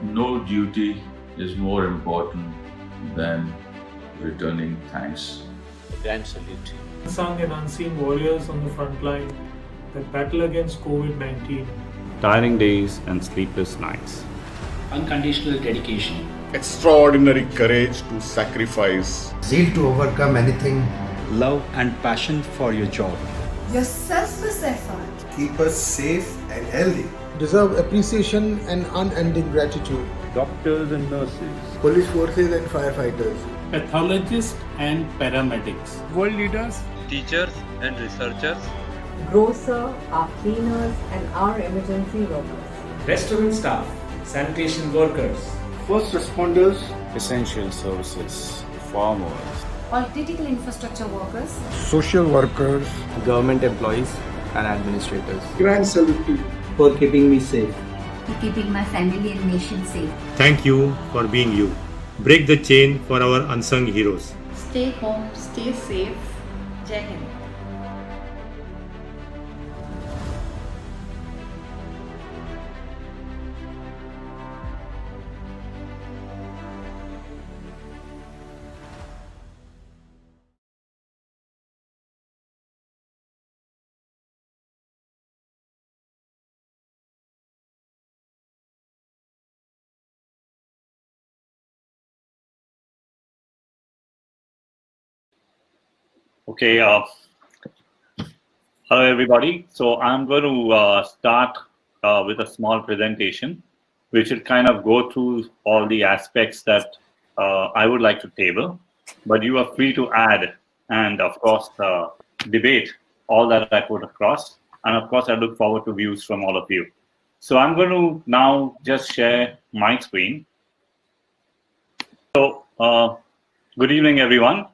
No duty is more important than returning thanks. A grand salute to you. Unsung and unseen warriors on the front line that battle against COVID-19. Tiring days and sleepless nights. Unconditional dedication. Extraordinary courage to sacrifice. Zeal to overcome anything. Love and passion for your job. Your selfless effort. Keep us safe and healthy. Deserve appreciation and unending gratitude. Doctors and nurses. Police forces and firefighters. Pathologists and paramedics. World leaders. Teachers and researchers. Grocer, our cleaners and our emergency workers. Restaurant staff, sanitation workers. First responders. Essential services. Farmers. All critical infrastructure workers. Social workers. Government employees and administrators. Grand salute to you. For keeping me safe. For keeping my family and nation safe. Thank you for being you. Break the chain for our unsung heroes. Stay home, stay safe. Jai Hind. Okay, hello everybody. So I'm going to start with a small presentation, which will kind of go through all the aspects that I would like to table, but you are free to add and of course debate all that I put across. And of course, I look forward to views from all of you. So I'm going to now just share my screen. So good evening, everyone.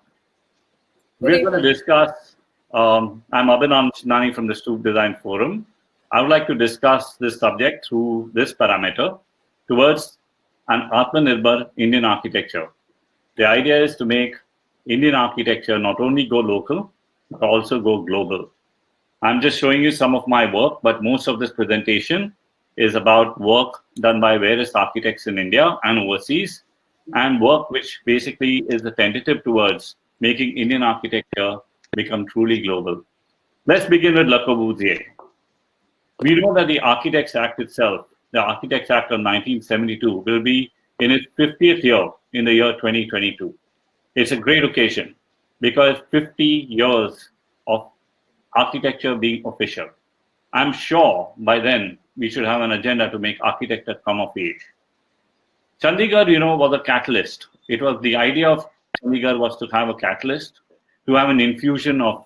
We're going to discuss, I'm Abhin Alimchandani from the STUP Design Forum. I would like to discuss this subject through this parameter towards an Atmanirbhar Indian architecture. The idea is to make Indian architecture not only go local, but also go global. I'm just showing you some of my work, but most of this presentation is about work done by various architects in India and overseas, and work which basically is a tentative towards making Indian architecture become truly global. Let's begin with Le Corbusier. We know that the Architects Act itself, the Architects Act of 1972, will be in its 50th year in the year 2022. It's a great occasion because 50 years of architecture being official. I'm sure by then we should have an agenda to make architecture come of age. Chandigarh, was a catalyst. It was the idea of Chandigarh was to have a catalyst, to have an infusion of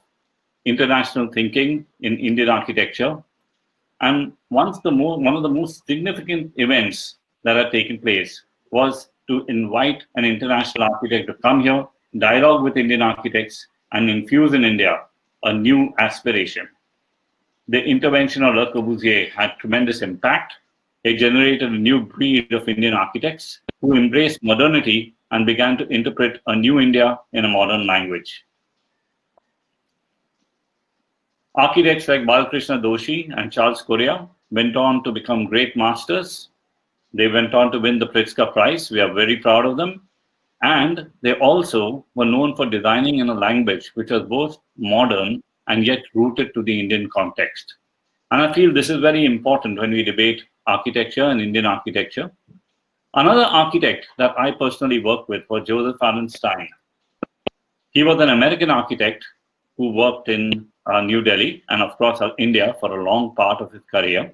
international thinking in Indian architecture. And one of the most significant events that had taken place was to invite an international architect to come here, dialogue with Indian architects, and infuse in India a new aspiration. The intervention of Le Corbusier had tremendous impact. It generated a new breed of Indian architects who embraced modernity and began to interpret a new India in a modern language. Architects like Balakrishna Doshi and Charles Correa went on to become great masters. They went on to win the Pritzker Prize. We are very proud of them. And they also were known for designing in a language which was both modern and yet rooted to the Indian context. And I feel this is very important when we debate architecture and Indian architecture. Another architect that I personally worked with was Joseph Allen Stein. He was an American architect who worked in New Delhi and of course India for a long part of his career.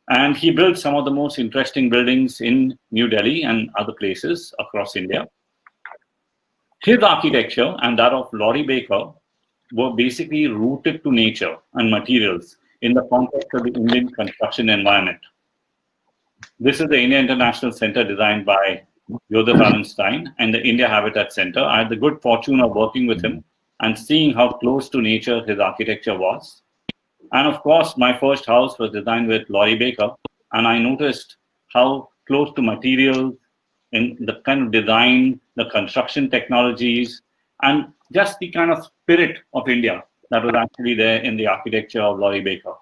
And he built some of the most interesting buildings in New Delhi and other places across India. His architecture and that of Laurie Baker were basically rooted to nature and materials in the context of the Indian construction environment. This is the India International Center designed by Joseph Allen Stein and the India Habitat Center. I had the good fortune of working with him and seeing how close to nature his architecture was. And of course, my first house was designed with Laurie Baker, and I noticed how close to materials in the kind of design, the construction technologies, and just the kind of spirit of India that was actually there in the architecture of Laurie Baker.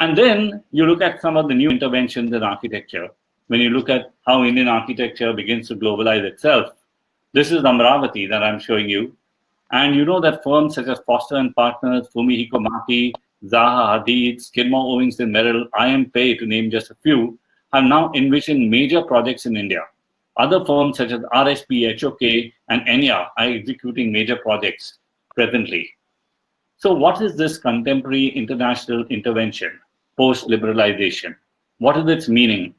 And then you look at some of the new interventions in architecture. When you look at how Indian architecture begins to globalize itself, this is Amravati that I'm showing you. And you know that firms such as Foster and Partners, Fumihiko Maki, Zaha Hadid, Skidmore, Owings and Merrill, IMPay, to name just a few, have now envisioned major projects in India. Other firms such as RSP, HOK, and Enya are executing major projects presently. So what is this contemporary international intervention post-liberalization? What is its meaning?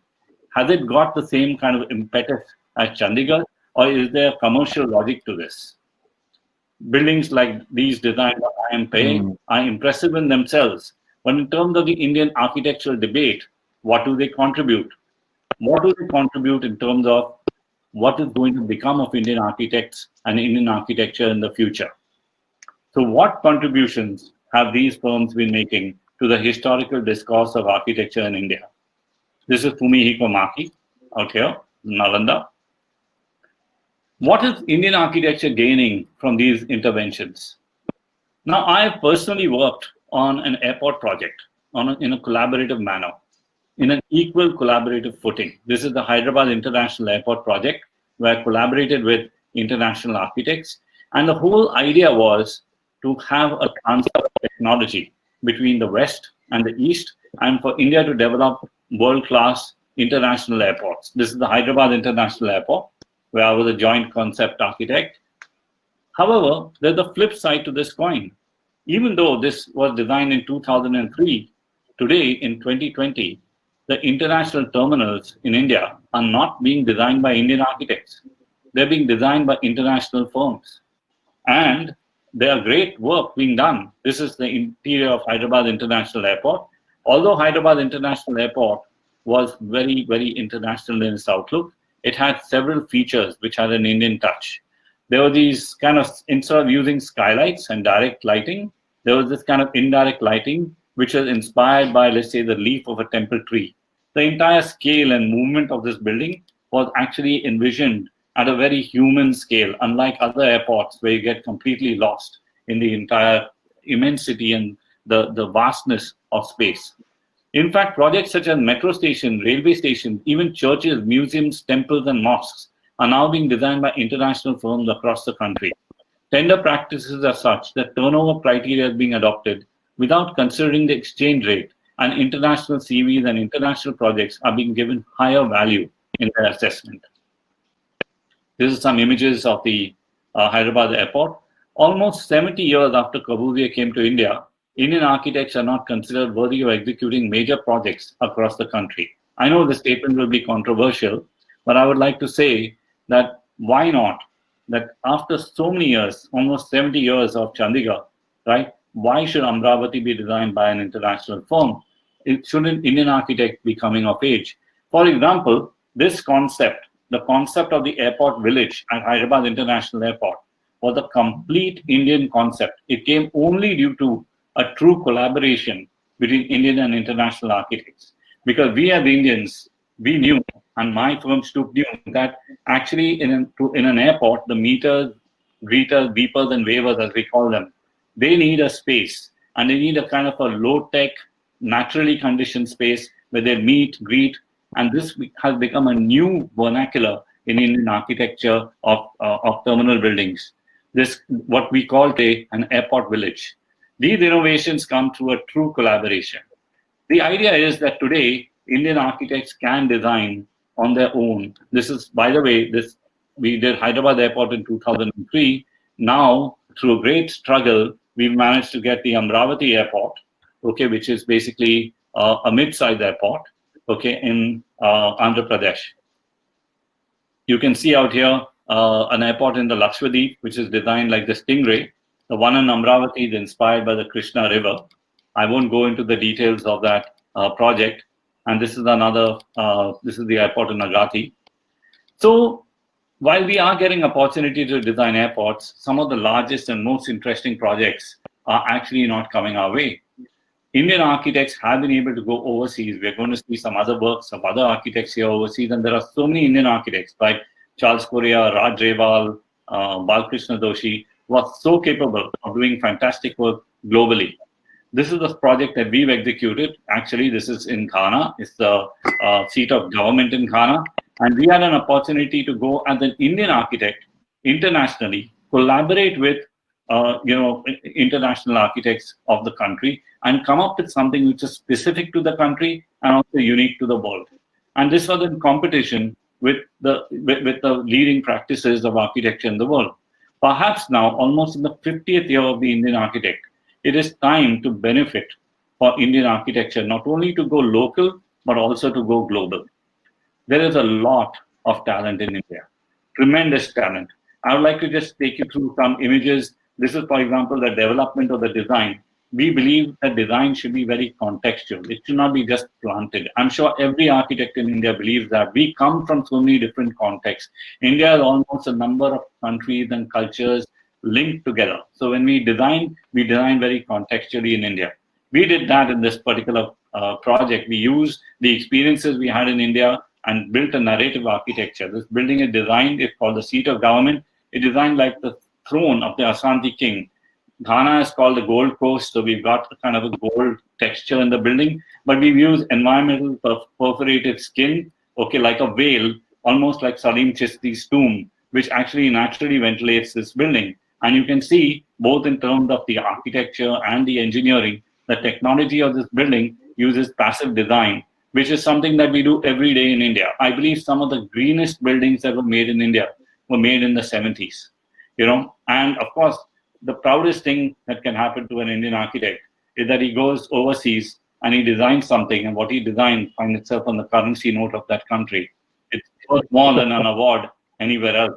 Has it got the same kind of impetus as Chandigarh, or is there commercial logic to this? Buildings like these designed by IMPay are impressive in themselves, but in terms of the Indian architectural debate, what do they contribute? What do they contribute in terms of what is going to become of Indian architects and Indian architecture in the future? So what contributions have these firms been making to the historical discourse of architecture in India? This is Fumihiko Maki out here, Nalanda. What is Indian architecture gaining from these interventions? Now, I have personally worked on an airport project in a collaborative manner, in an equal collaborative footing. This is the Hyderabad International Airport project, where I collaborated with international architects. And the whole idea was to have a transfer of technology between the West and the East, and for India to develop world-class international airports. This is the Hyderabad International Airport, where I was a joint concept architect. However, there's a flip side to this coin. Even though this was designed in 2003, today in 2020, the international terminals in India are not being designed by Indian architects. They're being designed by international firms. And there are great work being done. This is the interior of Hyderabad International Airport. Although Hyderabad International Airport was very, very international in its outlook, it had several features which had an Indian touch. There were these kind of, instead of using skylights and direct lighting, there was this kind of indirect lighting, which was inspired by, let's say, the leaf of a temple tree. The entire scale and movement of this building was actually envisioned at a very human scale, unlike other airports where you get completely lost in the entire immensity and the vastness of space. In fact, projects such as metro stations, railway stations, even churches, museums, temples, and mosques are now being designed by international firms across the country. Tender practices are such that turnover criteria is being adopted without considering the exchange rate, and international CVs and international projects are being given higher value in their assessment. These are some images of the Hyderabad airport. Almost 70 years after Corbusier came to India, Indian architects are not considered worthy of executing major projects across the country. I know the statement will be controversial, but I would like to say that why not? That after so many years, almost 70 years of Chandigarh, right? Why should Amravati be designed by an international firm? Shouldn't Indian architect be coming of age? For example, this concept, the concept of the airport village at Hyderabad International Airport, was a complete Indian concept. It came only due to a true collaboration between Indian and international architects. Because we as Indians, we knew, and my firm STUP knew, that actually in an airport, the meters, greeters, beepers, and wavers, as we call them, they need a space, and they need a kind of a low-tech, naturally conditioned space where they meet, greet, and this has become a new vernacular in Indian architecture of terminal buildings. This, what we call today, an airport village. These innovations come through a true collaboration. The idea is that today, Indian architects can design on their own. This is, by the way, we did Hyderabad Airport in 2003. Now, through a great struggle, we've managed to get the Amravati Airport, okay, which is basically a mid-sized airport, okay, in Andhra Pradesh. You can see out here an airport in the Lakshadweep, which is designed like the Stingray. The one in Amravati is inspired by the Krishna River. I won't go into the details of that project. And this is another, this is the airport in Nagathi. So while we are getting opportunity to design airports, some of the largest and most interesting projects are actually not coming our way. Indian architects have been able to go overseas. We're going to see some other works of other architects here overseas. And there are so many Indian architects like Charles Correa, Raj Rewal, Balkrishna Doshi, who are so capable of doing fantastic work globally. This is the project that we've executed. Actually, this is in Ghana. It's the seat of government in Ghana. And we had an opportunity to go as an Indian architect internationally, collaborate with international architects of the country and come up with something which is specific to the country and also unique to the world. And this was in competition with the leading practices of architecture in the world. Perhaps now, almost in the 50th year of the Indian architect, it is time to benefit for Indian architecture, not only to go local, but also to go global. There is a lot of talent in India, tremendous talent. I would like to just take you through some images. This is, for example, the development of the design. We believe that design should be very contextual. It should not be just planted. I'm sure every architect in India believes that. We come from so many different contexts. India is almost a number of countries and cultures linked together. So when we design very contextually in India. We did that in this particular project. We used the experiences we had in India and built a narrative architecture. This building is designed, it's called the seat of government. It's designed like the throne of the Ashanti king. Ghana is called the Gold Coast, so we've got kind of a gold texture in the building, but we've used environmental perforated skin, okay, like a veil, almost like Salim Chisti's tomb, which actually naturally ventilates this building. And you can see, both in terms of the architecture and the engineering, the technology of this building uses passive design, which is something that we do every day in India. I believe some of the greenest buildings that were made in India were made in the 70s, and of course, the proudest thing that can happen to an Indian architect is that he goes overseas and he designs something, and what he designed finds itself on the currency note of that country. It's worth more than an award anywhere else.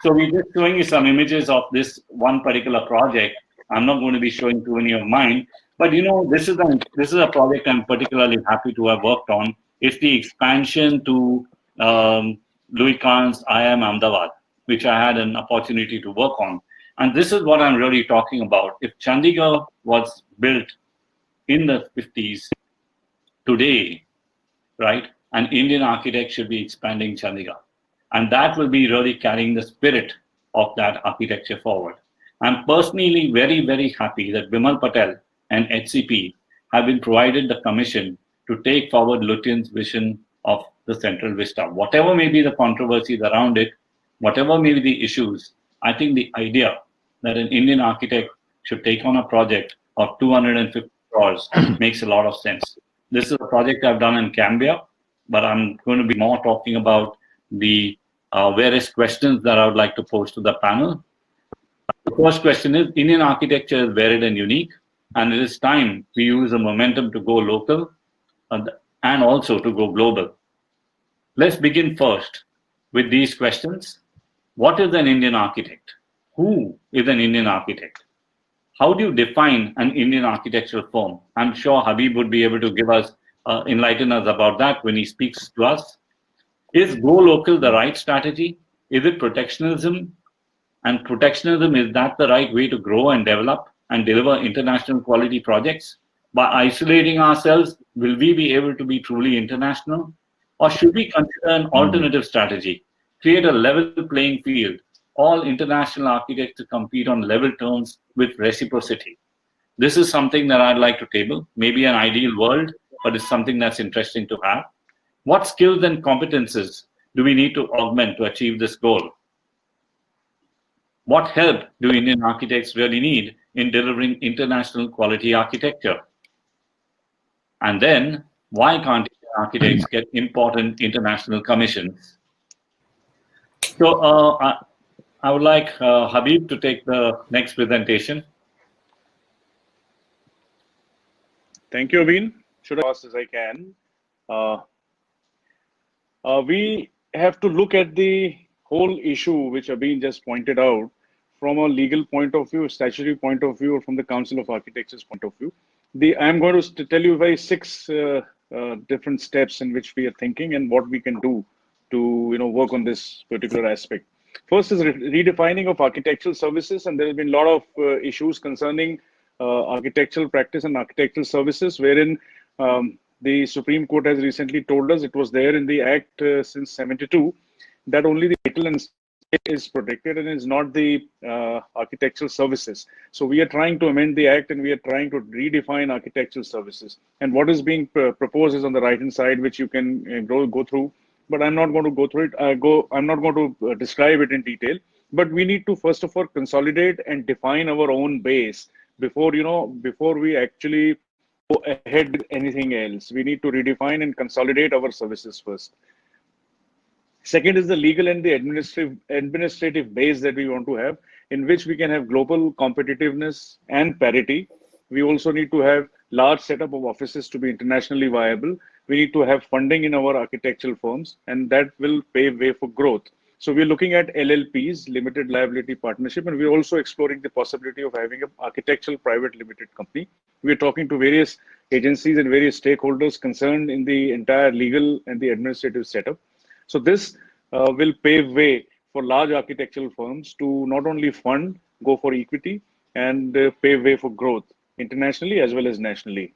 So we're just showing you some images of this one particular project. I'm not going to be showing too many of mine, but this is a project I'm particularly happy to have worked on. It's the expansion to Louis Kahn's IIM Ahmedabad, which I had an opportunity to work on. And this is what I'm really talking about. If Chandigarh was built in the 50s, today, right, an Indian architect should be expanding Chandigarh. And that will be really carrying the spirit of that architecture forward. I'm personally very, very happy that Bimal Patel and HCP have been provided the commission to take forward Lutyens' vision of the Central Vista. Whatever may be the controversies around it, whatever may be the issues, I think the idea that an Indian architect should take on a project of 250 crores makes a lot of sense. This is a project I've done in Cambia, but I'm going to be more talking about the various questions that I would like to pose to the panel. The first question is, Indian architecture is varied and unique, and it is time we use the momentum to go local and also to go global. Let's begin first with these questions. What is an Indian architect? Who is an Indian architect? How do you define an Indian architectural firm? I'm sure Habeeb would be able to give us, enlighten us about that when he speaks to us. Is go local the right strategy? Is it protectionism? And protectionism, is that the right way to grow and develop and deliver international quality projects? By isolating ourselves, will we be able to be truly international? Or should we consider an alternative strategy? Create a level playing field, all international architects to compete on level terms with reciprocity. This is something that I'd like to table. Maybe an ideal world, but it's something that's interesting to have. What skills and competences do we need to augment to achieve this goal? What help do Indian architects really need in delivering international quality architecture? And then, why can't Indian architects get important international commissions? So I would like Habeeb to take the next presentation. Thank you, Abhin. Should I fast as I can? We have to look at the whole issue, which Abhin just pointed out, from a legal point of view, statutory point of view, or from the Council of Architects' point of view. I'm going to tell you six different steps in which we are thinking and what we can do to work on this particular aspect. First is redefining of architectural services, and there have been a lot of issues concerning architectural practice and architectural services, wherein the Supreme Court has recently told us, it was there in the Act since '72, that only the title and is protected and is not the architectural services. So we are trying to amend the act and we are trying to redefine architectural services. And what is being proposed is on the right hand side, which you can go through. But I'm not going to go through it. I'm not going to describe it in detail. But we need to first of all consolidate and define our own base before we actually go ahead with anything else. We need to redefine and consolidate our services first. Second is the legal and the administrative base that we want to have, in which we can have global competitiveness and parity. We also need to have large setup of offices to be internationally viable. We need to have funding in our architectural firms, and that will pave way for growth. So we're looking at LLPs, limited liability partnership, and we're also exploring the possibility of having an architectural private limited company. We're talking to various agencies and various stakeholders concerned in the entire legal and the administrative setup. So this will pave way for large architectural firms to not only fund, go for equity, and pave way for growth internationally as well as nationally.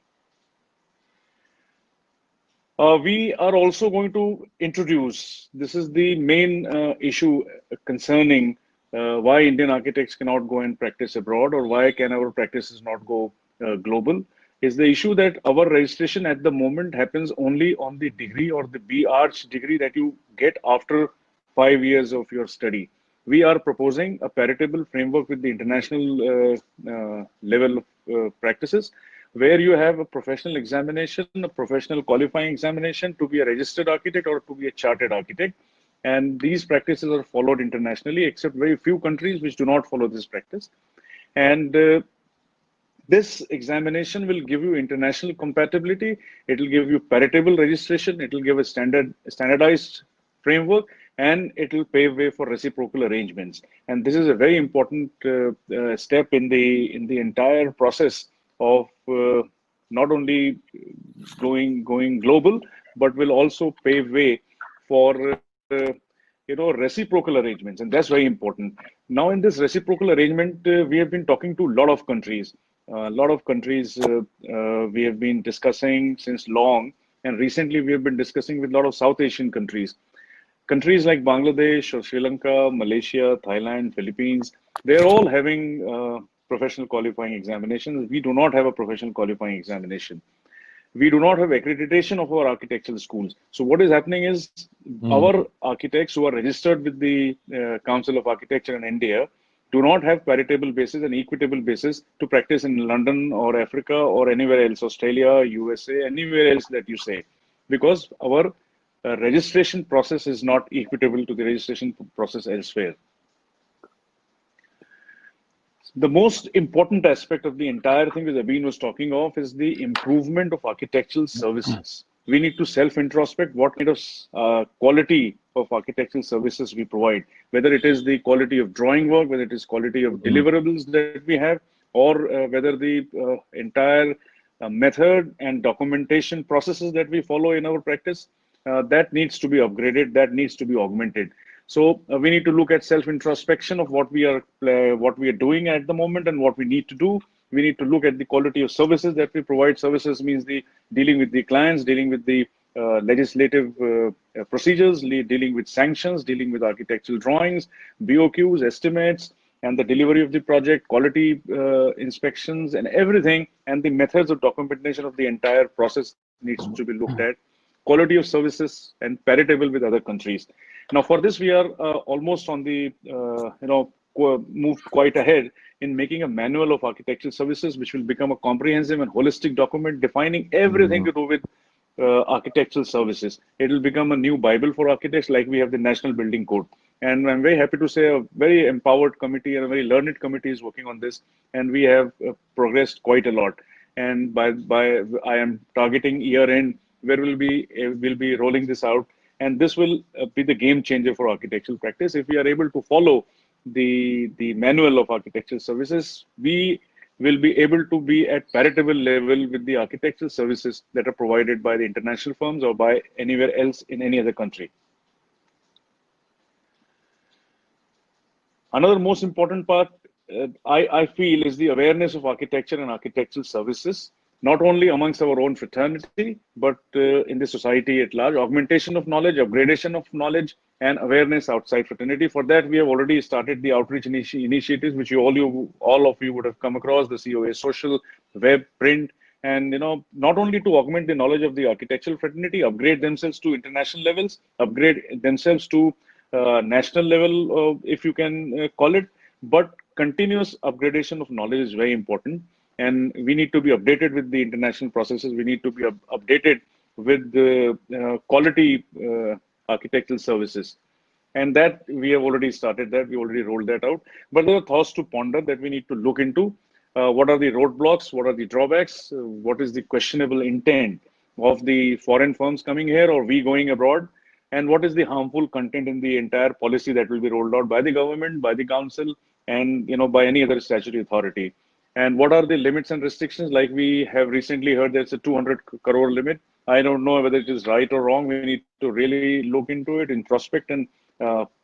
We are also going to introduce, this is the main issue concerning why Indian architects cannot go and practice abroad, or why can our practices not go global, is the issue that our registration at the moment happens only on the degree or the B.Arch degree that you get after 5 years of your study. We are proposing a paritable framework with the international level of practices, where you have a professional examination, a professional qualifying examination to be a registered architect or to be a chartered architect. And these practices are followed internationally, except very few countries which do not follow this practice. And this examination will give you international compatibility. It will give you paritable registration. It will give a standardized framework, and it will pave way for reciprocal arrangements. And this is a very important step in the entire process of not only going global, but will also pave way for reciprocal arrangements, and that's very important. Now, in this reciprocal arrangement, we have been talking to a lot of countries. A lot of countries we have been discussing since long, and recently we have been discussing with a lot of South Asian countries. Countries like Bangladesh or Sri Lanka, Malaysia, Thailand, Philippines, they're all having professional qualifying examinations. We do not have a professional qualifying examination. We do not have accreditation of our architectural schools. So what is happening is our architects who are registered with the Council of Architecture in India do not have paritable basis and equitable basis to practice in London or Africa or anywhere else, Australia, USA, anywhere else that you say, because our registration process is not equitable to the registration process elsewhere. The most important aspect of the entire thing that Abhin was talking of is the improvement of architectural services. We need to self-introspect what kind of quality of architectural services we provide, whether it is the quality of drawing work, whether it is quality of deliverables that we have, or whether the entire method and documentation processes that we follow in our practice, that needs to be upgraded, that needs to be augmented. So we need to look at self-introspection of what we are doing at the moment and what we need to do. We need to look at the quality of services that we provide. Services means the dealing with the clients, dealing with the legislative procedures, dealing with sanctions, dealing with architectural drawings, BOQs, estimates, and the delivery of the project, quality inspections, and everything, and the methods of documentation of the entire process needs to be looked at. Quality of services and paritable with other countries. Now, for this, we are almost on the, moved quite ahead in making a manual of architectural services, which will become a comprehensive and holistic document defining everything to do with architectural services. It will become a new Bible for architects, like we have the National Building Code. And I'm very happy to say a very empowered committee and a very learned committee is working on this, and we have progressed quite a lot. And by I am targeting year end, where we'll be rolling this out, and this will be the game changer for architectural practice. If we are able to follow the manual of architectural services, we will be able to be at paritable level with the architectural services that are provided by the international firms or by anywhere else in any other country. Another most important part, I feel, is the awareness of architecture and architectural services. not only amongst our own fraternity, but in the society at large, augmentation of knowledge, upgradation of knowledge, and awareness outside fraternity. For that, we have already started the outreach initiatives, which all of you would have come across, the COA social, web, print, and not only to augment the knowledge of the architectural fraternity, upgrade themselves to international levels, upgrade themselves to national level, if you can call it, but continuous upgradation of knowledge is very important. And we need to be updated with the international processes. We need to be updated with the quality architectural services. And that we have already started that. We already rolled that out. But there are thoughts to ponder that we need to look into. What are the roadblocks? What are the drawbacks? What is the questionable intent of the foreign firms coming here or we going abroad? And what is the harmful content in the entire policy that will be rolled out by the government, by the council, and by any other statutory authority? And what are the limits and restrictions? Like we have recently heard, there's a 200 crore limit. I don't know whether it is right or wrong. We need to really look into it, introspect, and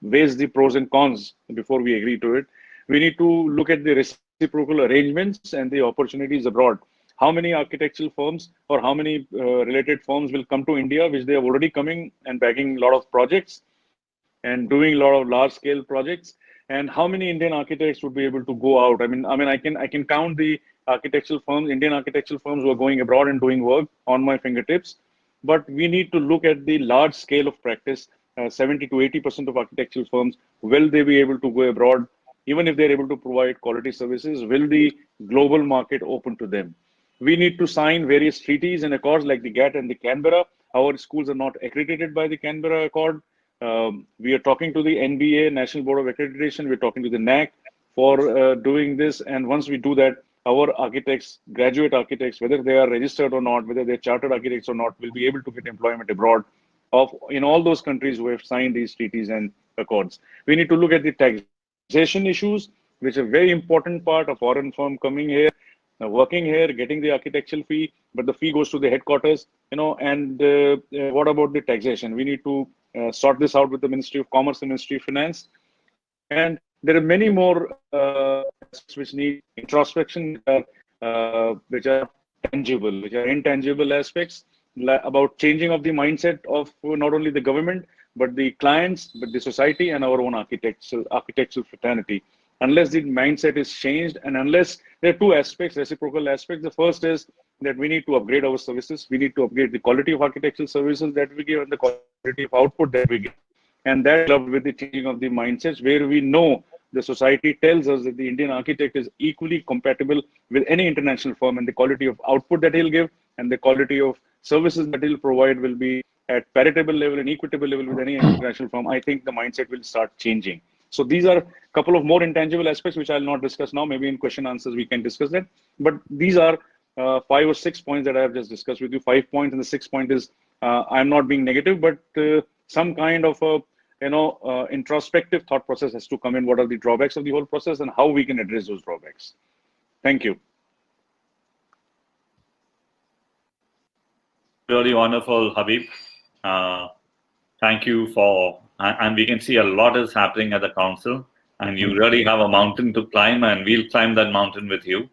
weigh the pros and cons before we agree to it. We need to look at the reciprocal arrangements and the opportunities abroad. How many architectural firms or how many related firms will come to India, which they are already coming and bagging a lot of projects and doing a lot of large-scale projects? And how many Indian architects would be able to go out? I mean, I can count the architectural firms, Indian architectural firms who are going abroad and doing work on my fingertips. But we need to look at the large scale of practice. 70 to 80% of architectural firms, will they be able to go abroad? Even if they're able to provide quality services, will the global market open to them? We need to sign various treaties and accords like the GATT and the Canberra. Our schools are not accredited by the Canberra Accord. We are talking to the NBA, National Board of Accreditation. We're talking to the NAC for doing this. And once we do that, our architects, graduate architects, whether they are registered or not, whether they're chartered architects or not, will be able to get employment abroad in all those countries who have signed these treaties and accords. We need to look at the taxation issues, which is a very important part of foreign firm coming here, working here, getting the architectural fee, but the fee goes to the headquarters, and what about the taxation? We need to sort this out with the Ministry of Commerce and Ministry of Finance. And there are many more which need introspection, which are tangible, which are intangible aspects, about changing of the mindset of not only the government, but the clients, but the society and our own architectural fraternity. Unless the mindset is changed, and unless there are two aspects, reciprocal aspects. The first is that we need to upgrade our services. We need to upgrade the quality of architectural services that we give and the quality of output that we give. And that clubbed with the changing of the mindsets, where we know the society tells us that the Indian architect is equally compatible with any international firm, and the quality of output that he'll give and the quality of services that he'll provide will be at paritable level and equitable level with any international firm. I think the mindset will start changing. So these are a couple of more intangible aspects, which I'll not discuss now. Maybe in question answers, we can discuss that. But these are 5 or 6 points that I have just discussed with you. 5 points, and the 6th point is I'm not being negative, but some kind of a introspective thought process has to come in. What are the drawbacks of the whole process and how we can address those drawbacks? Thank you. Really wonderful, Habeeb. Thank you for, and we can see a lot is happening at the council, and you really have a mountain to climb, and we'll climb that mountain with you.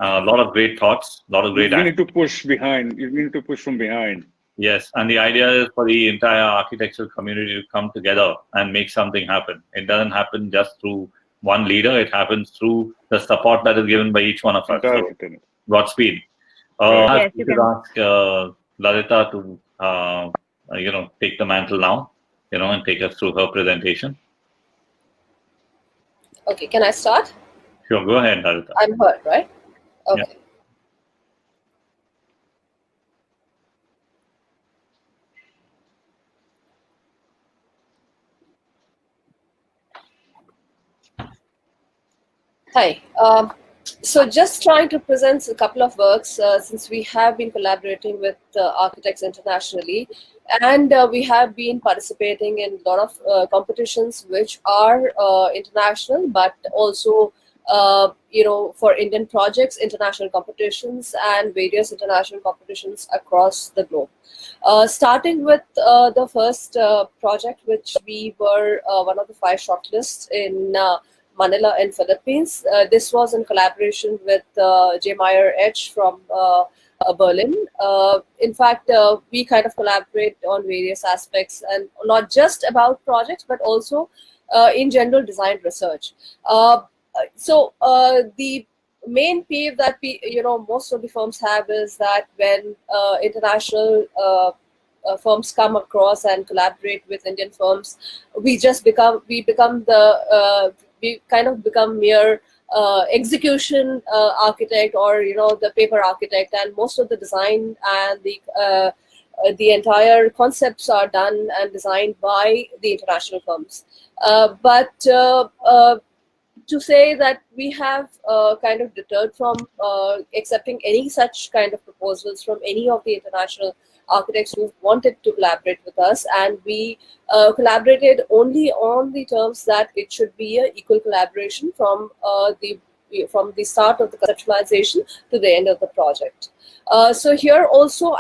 A lot of great thoughts, a lot of great. We need to push behind. We need to push from behind. Yes, and the idea is for the entire architectural community to come together and make something happen. It doesn't happen just through one leader. It happens through the support that is given by each one of us. So, Godspeed. I should ask Lalita to take the mantle now, and take us through her presentation. Okay, can I start? Sure, go ahead, Lalita. I'm heard, right? Okay. Yeah. Hi. So just trying to present a couple of works since we have been collaborating with architects internationally, and we have been participating in a lot of competitions which are international, but also for Indian projects, international competitions and various international competitions across the globe. Starting with the first project, which we were one of the 5 shortlists in Manila in Philippines. This was in collaboration with J. Meyer H from Berlin. In fact, we kind of collaborate on various aspects, and not just about projects, but also in general design research. So the main peeve that most of the firms have is that when international firms come across and collaborate with Indian firms, we kind of become mere execution architect, or the paper architect, and most of the design and the entire concepts are done and designed by the international firms. But to say that we have kind of deterred from accepting any such kind of proposals from any of the international architects who wanted to collaborate with us, and we collaborated only on the terms that it should be an equal collaboration from the start of the conceptualization to the end of the project. So here also,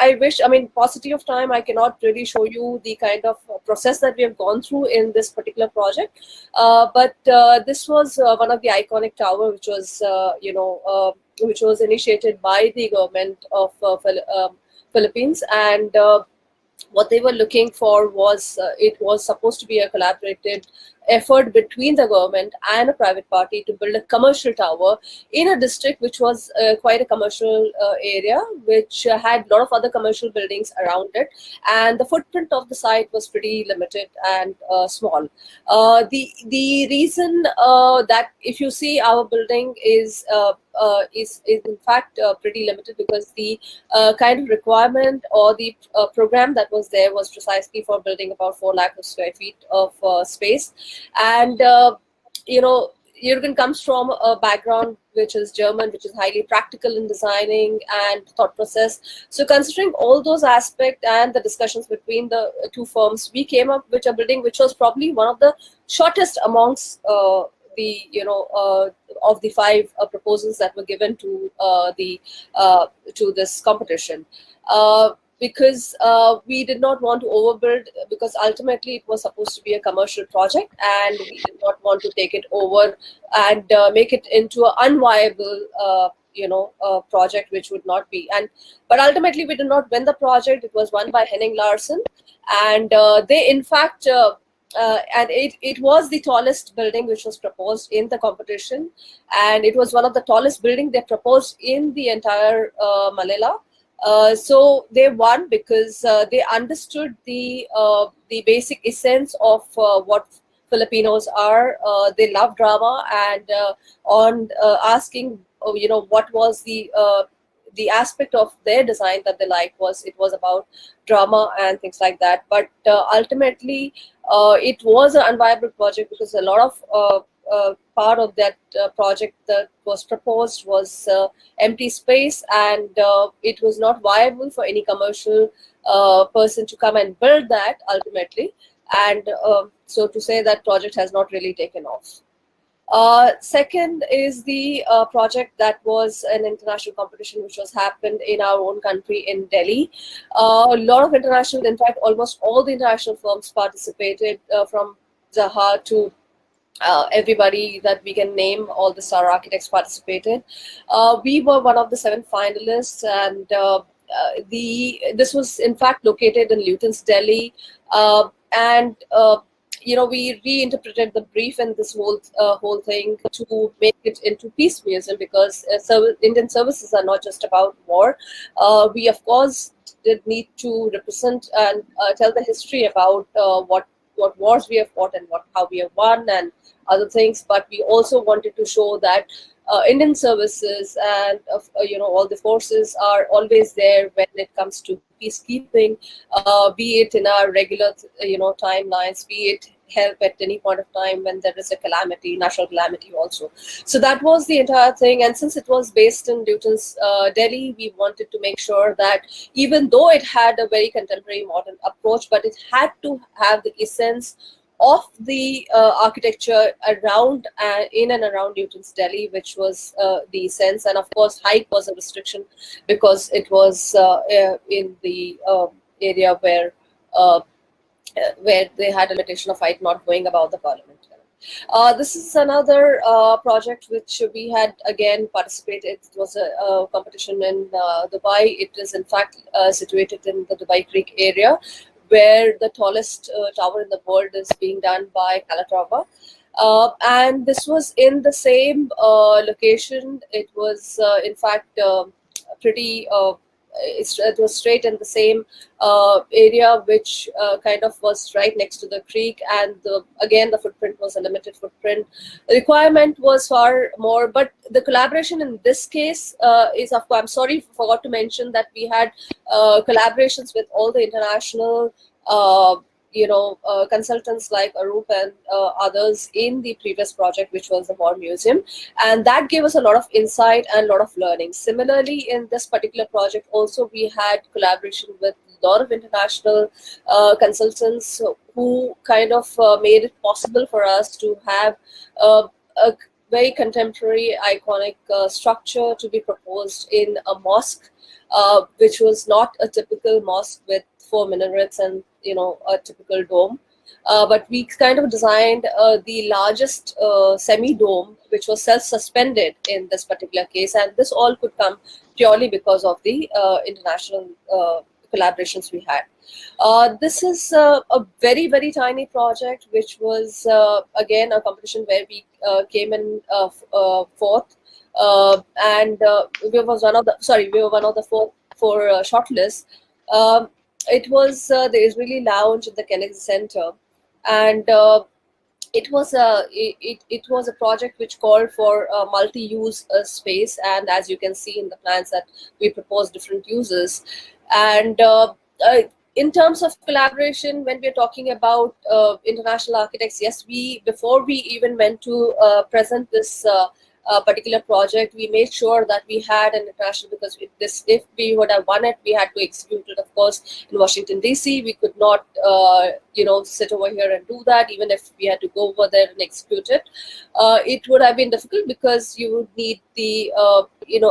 paucity of time, I cannot really show you the kind of process that we have gone through in this particular project. But this was one of the iconic tower, which was initiated by the government of Philippines, and what they were looking for was it was supposed to be a collaborated effort between the government and a private party to build a commercial tower in a district which was quite a commercial area, which had a lot of other commercial buildings around it, and the footprint of the site was pretty limited and small. The reason that if you see our building is in fact pretty limited, because the kind of requirement or the program that was there was precisely for building about 4 lakh of square feet of space. And Jürgen comes from a background which is German, which is highly practical in designing and thought process. So considering all those aspects and the discussions between the two firms, we came up with a building which was probably one of the shortest amongst of the 5 proposals that were given to this competition. Because we did not want to overbuild, because ultimately it was supposed to be a commercial project, and we did not want to take it over and make it into an unviable project, which would not be. But ultimately we did not win the project. It was won by Henning Larsen, and they in fact and it was the tallest building which was proposed in the competition, and it was one of the tallest buildings they proposed in the entire Malala. So they won because they understood the basic essence of what Filipinos are. They love drama, and on asking what was the aspect of their design that they liked, it was about drama and things like that. But ultimately it was an unviable project, because a lot of part of that project that was proposed was empty space, and it was not viable for any commercial person to come and build that ultimately. And so to say, that project has not really taken off. Second is the project that was an international competition which was happened in our own country in Delhi. A lot of international, in fact almost all the international firms participated, from Zaha to everybody that we can name. All the star architects participated. We were one of the 7 finalists, and this was in fact located in Luton's, Delhi, and we reinterpreted the brief and this whole thing to make it into peace museum, because Indian services are not just about war. We of course did need to represent and tell the history about what wars we have fought and how we have won and other things, but we also wanted to show that Indian services and all the forces are always there when it comes to peacekeeping, be it in our regular timelines, be it help at any point of time when there is a calamity, national calamity also. So that was the entire thing. And since it was based in Luton's, Delhi, we wanted to make sure that even though it had a very contemporary modern approach, but it had to have the essence of the architecture around in and around Luton's, Delhi, which was the sense. And of course height was a restriction, because it was in the area where they had a limitation of height not going above the parliament. This is another project which we had again participated. It was a competition in Dubai. It is in fact situated in the Dubai Creek area, where the tallest tower in the world is being done by Calatrava. And this was in the same location. It was in fact pretty it was straight in the same area, which kind of was right next to the creek, and again the footprint was a limited footprint. The requirement was far more, but the collaboration in this case is, of course, I'm sorry, forgot to mention that we had collaborations with all the international consultants like Arup and others in the previous project, which was the War Museum. And that gave us a lot of insight and a lot of learning. Similarly, in this particular project also, we had collaboration with a lot of international consultants who kind of made it possible for us to have a very contemporary, iconic structure to be proposed in a mosque, which was not a typical mosque with 4 minarets and a typical dome, but we kind of designed the largest semi-dome, which was self-suspended in this particular case, and this all could come purely because of the international collaborations we had. This is a very, very tiny project, which was again a competition where we came in fourth, and we were one of the four shortlists. It was the Israeli Lounge at the Kennedy Center, and it was a project which called for a multi-use space, and as you can see in the plans that we proposed different uses. And in terms of collaboration, when we're talking about international architects, yes, before we even went to present this particular project, we made sure that we had an international, because if we would have won it, we had to execute it, of course, in Washington DC. We could not sit over here and do that. Even if we had to go over there and execute it, it would have been difficult, because you would need the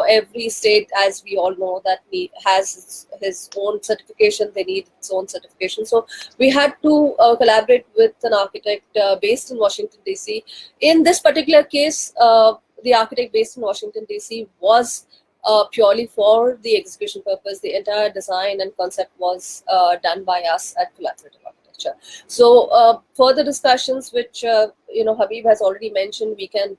every state, as we all know, that has his own certification. They need its own certification. So we had to collaborate with an architect based in Washington DC. In this particular case, the architect based in Washington DC was purely for the execution purpose. The entire design and concept was done by us at Collaborative Architecture. So further discussions, which Habeeb has already mentioned, we can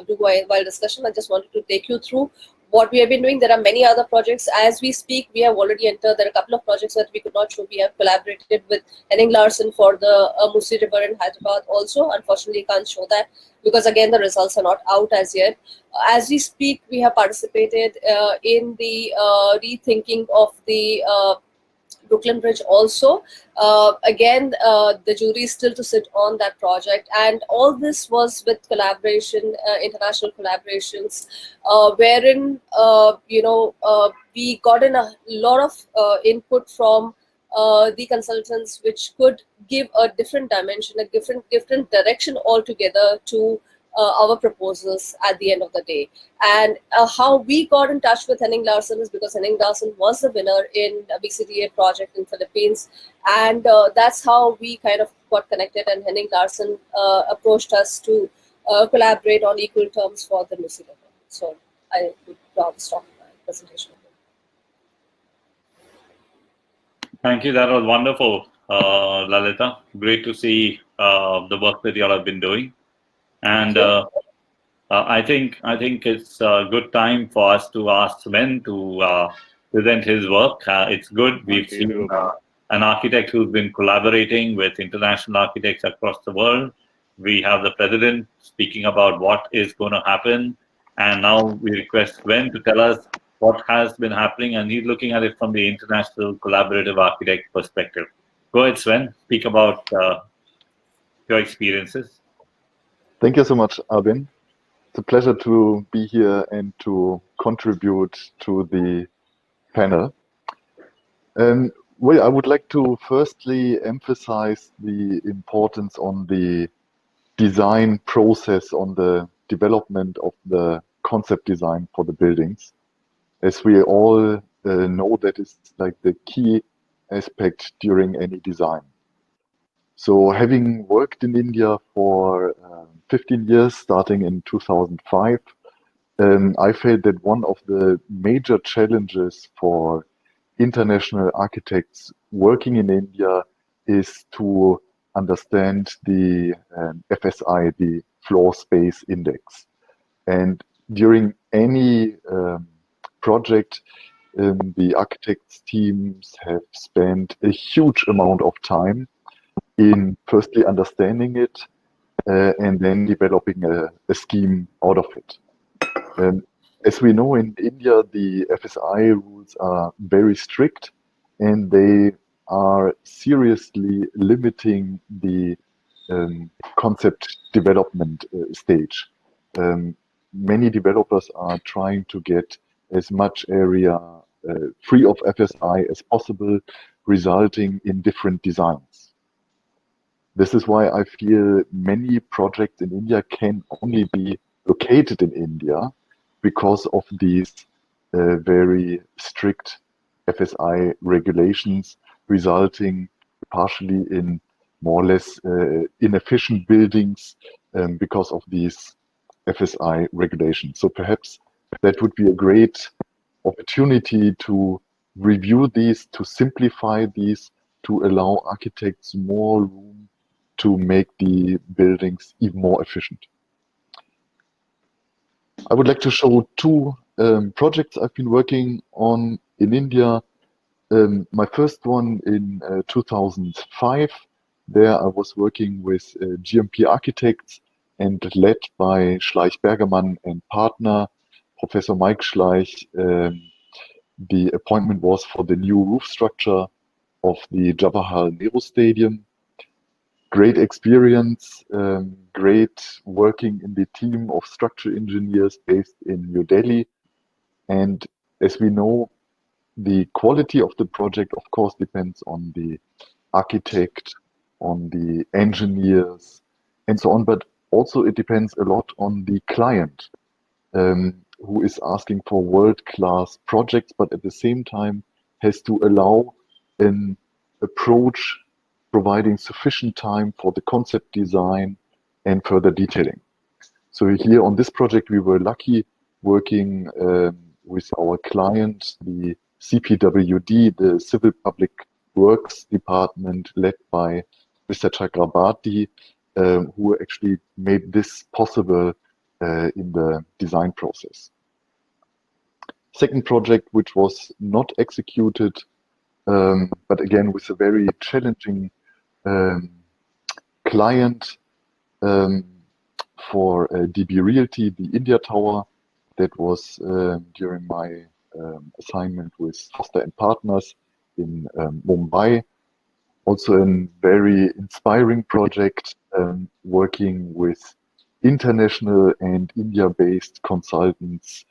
do while discussion. I just wanted to take you through what we have been doing. There are many other projects. As we speak, we have already entered. There are a couple of projects that we could not show. We have collaborated with Henning Larsen for the Musi River in Hyderabad also. Unfortunately, can't show that, because again, the results are not out as yet. As we speak, we have participated in the rethinking of the Brooklyn Bridge also. Again, the jury is still to sit on that project, and all this was with collaboration, international collaborations, wherein we got in a lot of input from the consultants, which could give a different dimension, a different direction altogether to our proposals at the end of the day. And how we got in touch with Henning Larsen is because Henning Larsen was the winner in a BCDA project in Philippines, and that's how we kind of got connected, and Henning Larsen approached us to collaborate on equal terms for the Musi River. So I would rather stop my presentation. Thank you. That was wonderful, Lalita. Great to see the work that you all have been doing. And I think it's a good time for us to ask Sven to present his work. It's good. We've seen an architect who's been collaborating with international architects across the world. We have the president speaking about what is going to happen. And now we request Sven to tell us what has been happening. And he's looking at it from the international collaborative architect perspective. Go ahead, Sven. Speak about your experiences. Thank you so much, Abhin. It's a pleasure to be here and to contribute to the panel. Well, I would like to firstly emphasize the importance on the design process, on the development of the concept design for the buildings. As we all know, that is like the key aspect during any design. So having worked in India for 15 years, starting in 2005, I felt that one of the major challenges for international architects working in India is to understand the FSI, the Floor Space Index. And during any project, the architects teams have spent a huge amount of time in firstly understanding it and then developing a scheme out of it. As we know, in India, the FSI rules are very strict and they are seriously limiting the concept development stage. Many developers are trying to get as much area free of FSI as possible, resulting in different designs. This is why I feel many projects in India can only be located in India because of these very strict FSI regulations, resulting partially in more or less inefficient buildings because of these FSI regulations. So perhaps that would be a great opportunity to review these, to simplify these, to allow architects more room to make the buildings even more efficient. I would like to show two projects I've been working on in India. My first one in 2005. There I was working with GMP architects and led by Schleich Bergermann and partner, Professor Mike Schleich. The appointment was for the new roof structure of the Jawaharlal Nehru Stadium. Great experience, great working in the team of structural engineers based in New Delhi. And as we know, the quality of the project, of course, depends on the architect, on the engineers, and so on. But also it depends a lot on the client, who is asking for world-class projects, but at the same time has to allow an approach providing sufficient time for the concept design and further detailing. So here on this project, we were lucky working with our client, the CPWD, the Civil Public Works Department, led by Mr. Chakrabarti, who actually made this possible in the design process. Second project, which was not executed, but again with a very challenging client for DB Realty, the India Tower. That was during my assignment with Foster and Partners in Mumbai. Also a very inspiring project, working with international and India-based consultants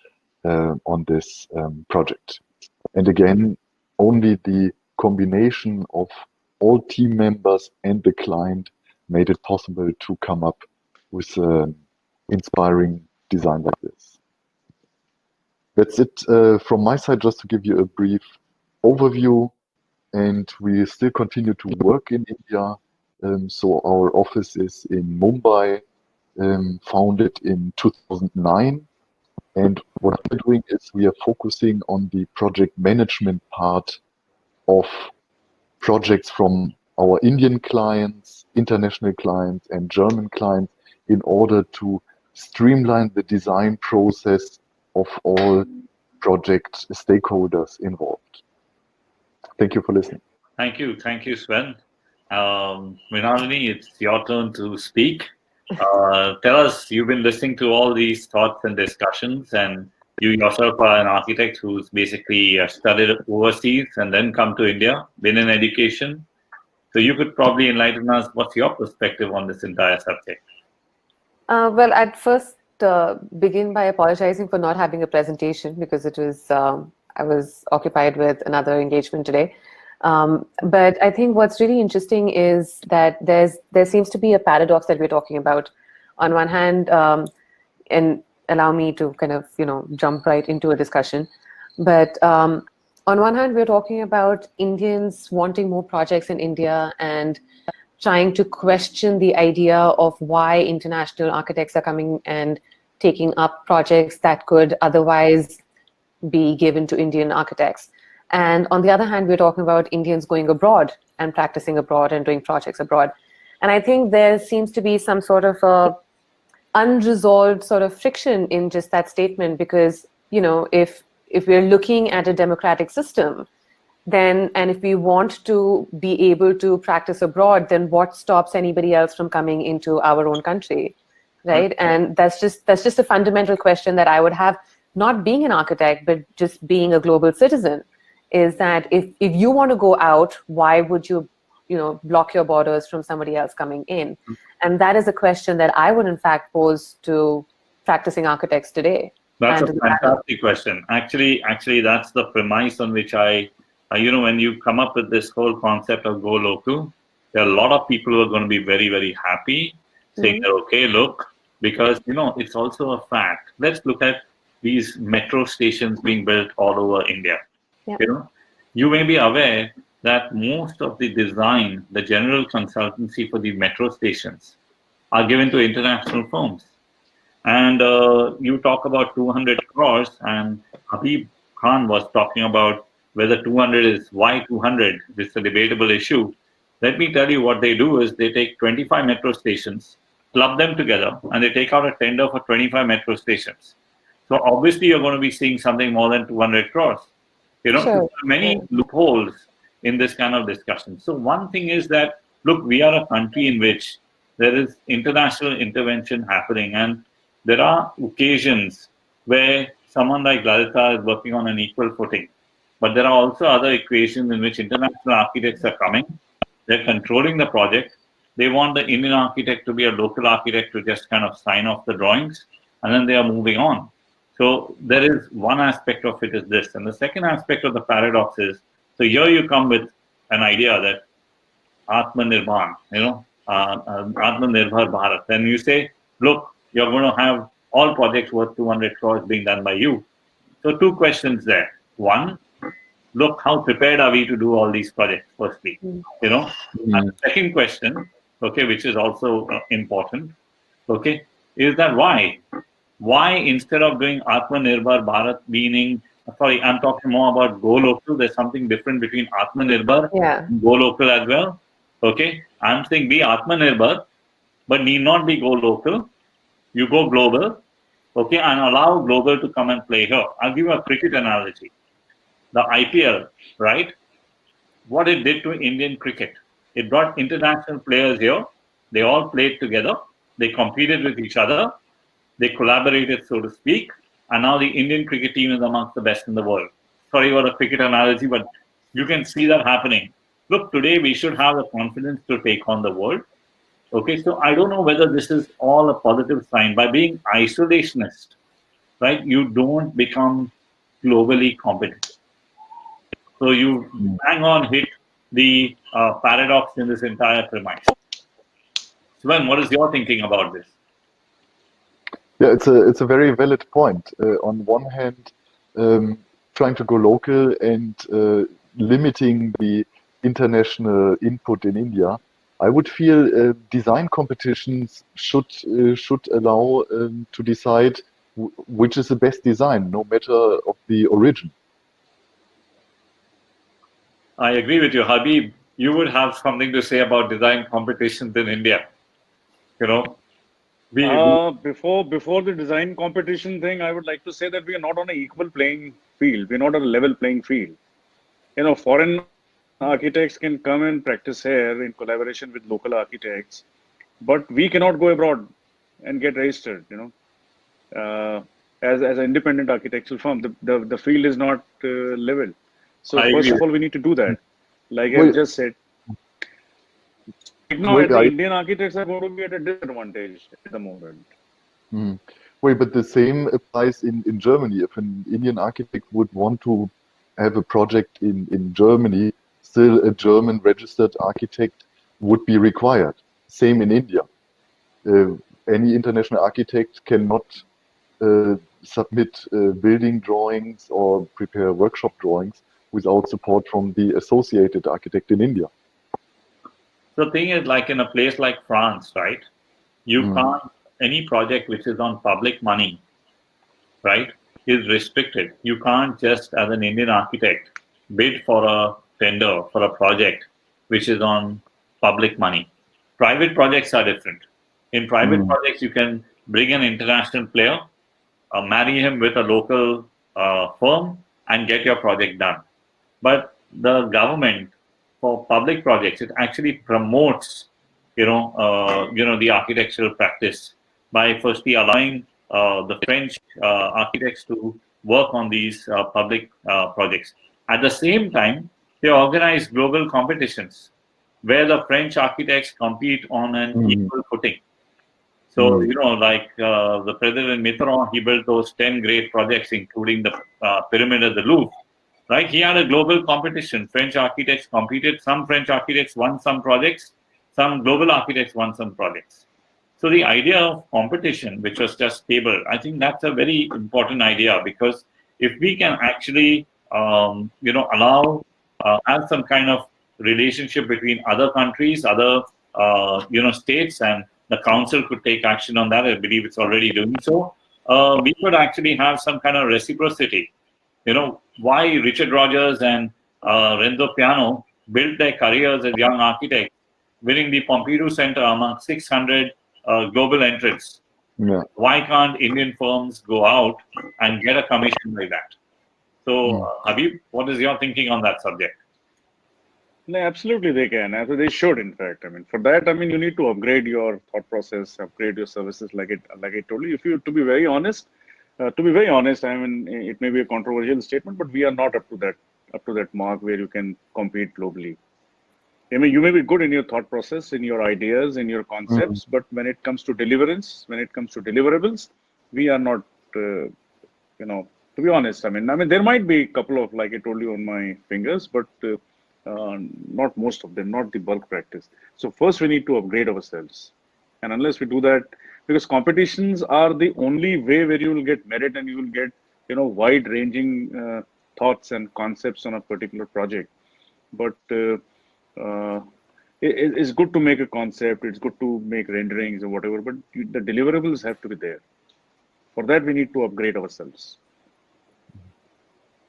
on this project. And again, only the combination of all team members and the client made it possible to come up with an inspiring design like this. That's it from my side, just to give you a brief overview. And we still continue to work in India. So our office is in Mumbai, founded in 2009. And what we're doing is we are focusing on the project management part of projects from our Indian clients, international clients, and German clients in order to streamline the design process of all project stakeholders involved. Thank you for listening. Thank you, Sven. Mrinalini, it's your turn to speak. Tell us, you've been listening to all these thoughts and discussions, and you yourself are an architect who's basically studied overseas and then come to India, been in education. So you could probably enlighten us. What's your perspective on this entire subject? Well, I'd first begin by apologizing for not having a presentation because it was I was occupied with another engagement today. But I think what's really interesting is that there seems to be a paradox that we're talking about. On one hand, and allow me to kind of jump right into a discussion. But on one hand, we're talking about Indians wanting more projects in India and trying to question the idea of why international architects are coming and taking up projects that could otherwise be given to Indian architects. And on the other hand, we're talking about Indians going abroad and practicing abroad and doing projects abroad. And I think there seems to be some sort of a unresolved sort of friction in just that statement, because, you know, if we're looking at a democratic system, then, and if we want to be able to practice abroad, then what stops anybody else from coming into our own country, right? Okay. And that's just a fundamental question that I would have, not being an architect, but just being a global citizen, is that if you want to go out, why would you block your borders from somebody else coming in? And that is a question that I would in fact pose to practicing architects today. That's a fantastic question. Actually, that's the premise on which I, when you come up with this whole concept of go local, there are a lot of people who are going to be very, very happy saying that, okay, look, because, it's also a fact. Let's look at these metro stations being built all over India. Yeah. You may be aware that most of the design, the general consultancy for the metro stations are given to international firms. And you talk about 200 crores, and Habeeb Khan was talking about whether 200 is why 200. It's a debatable issue. Let me tell you what they do is they take 25 metro stations, club them together, and they take out a tender for 25 metro stations. So obviously you're going to be seeing something more than 200 crores. Sure. There are many loopholes in this kind of discussion. So one thing is that, look, we are a country in which there is international intervention happening, and there are occasions where someone like Lalita is working on an equal footing. But there are also other equations in which international architects are coming, they're controlling the project, they want the Indian architect to be a local architect to just kind of sign off the drawings, and then they are moving on. So there is one aspect of it is this. And the second aspect of the paradox is, so here you come with an idea that ATMANIRBHAR, ATMANIRBHAR BHARAT. Then you say, look, you're going to have all projects worth 200 crores being done by you. So two questions there. One, look, how prepared are we to do all these projects, firstly? And the second question, okay, which is also important, okay, is that why? Why instead of doing ATMANIRBHAR BHARAT, meaning, sorry, I'm talking more about go local. There's something different between ATMANIRBHAR and go local as well. Okay, I'm saying be ATMANIRBHAR, but need not be go local. You go global, okay, and allow global to come and play here. I'll give you a cricket analogy. The IPL, right? What it did to Indian cricket, it brought international players here. They all played together. They competed with each other. They collaborated, so to speak, and now the Indian cricket team is amongst the best in the world. Sorry about a cricket analogy, but you can see that happening. Look, today we should have the confidence to take on the world. Okay, so I don't know whether this is all a positive sign. By being isolationist, right, you don't become globally competent. So you hang on, hit the paradox in this entire premise. Sven, what is your thinking about this? Yeah, it's a very valid point. On one hand, trying to go local and limiting the international input in India, I would feel design competitions should allow to decide which is the best design, no matter of the origin. I agree with you, Habeeb. You would have something to say about design competitions in India. Before the design competition thing, I would like to say that we are not on an equal playing field. We're not on a level playing field. Foreign architects can come and practice here in collaboration with local architects, but we cannot go abroad and get registered. As an independent architectural firm, the field is not level. So first of all, we need to do that. Like I just said. Now, the Indian architects are going to be at a disadvantage at the moment. Wait, but the same applies in Germany. If an Indian architect would want to have a project in Germany, still a German registered architect would be required. Same in India. Any international architect cannot submit building drawings or prepare workshop drawings without support from the associated architect in India. So the thing is, like in a place like France, right? You can't, any project which is on public money, right, is restricted. You can't just, as an Indian architect, bid for a tender for a project which is on public money. Private projects are different. In private projects, you can bring an international player, marry him with a local firm, and get your project done. But the government, for public projects, it actually promotes, the architectural practice by firstly allowing the French architects to work on these public projects. At the same time, they organize global competitions where the French architects compete on an equal footing. So, like the President Mitterrand, he built those 10 great projects, including the Pyramid of the Louvre. Right? He had a global competition. French architects competed. Some French architects won some projects. Some global architects won some projects. So the idea of competition, which was just stable, I think that's a very important idea, because if we can actually, allow, have some kind of relationship between other countries, other, states, and the council could take action on that. I believe it's already doing so. We could actually have some kind of reciprocity. Why Richard Rogers and Renzo Piano built their careers as young architects, winning the Pompidou Center among 600 global entrants. Yeah. Why can't Indian firms go out and get a commission like that? So, Habeeb, what is your thinking on that subject? No, absolutely they can. They should, in fact. I mean, for that, you need to upgrade your thought process, upgrade your services, like I told you. If you, to be very honest, it may be a controversial statement, but we are not up to that mark where you can compete globally. I mean, you may be good in your thought process, in your ideas, in your concepts, but when it comes to deliverance, when it comes to deliverables, we are not, to be honest. I mean, there might be a couple of, like I told you, on my fingers, but not most of them, not the bulk practice. So first we need to upgrade ourselves. And unless we do that, because competitions are the only way where you will get merit and you will get, wide ranging thoughts and concepts on a particular project. But it's good to make a concept, it's good to make renderings or whatever, but the deliverables have to be there. For that, we need to upgrade ourselves.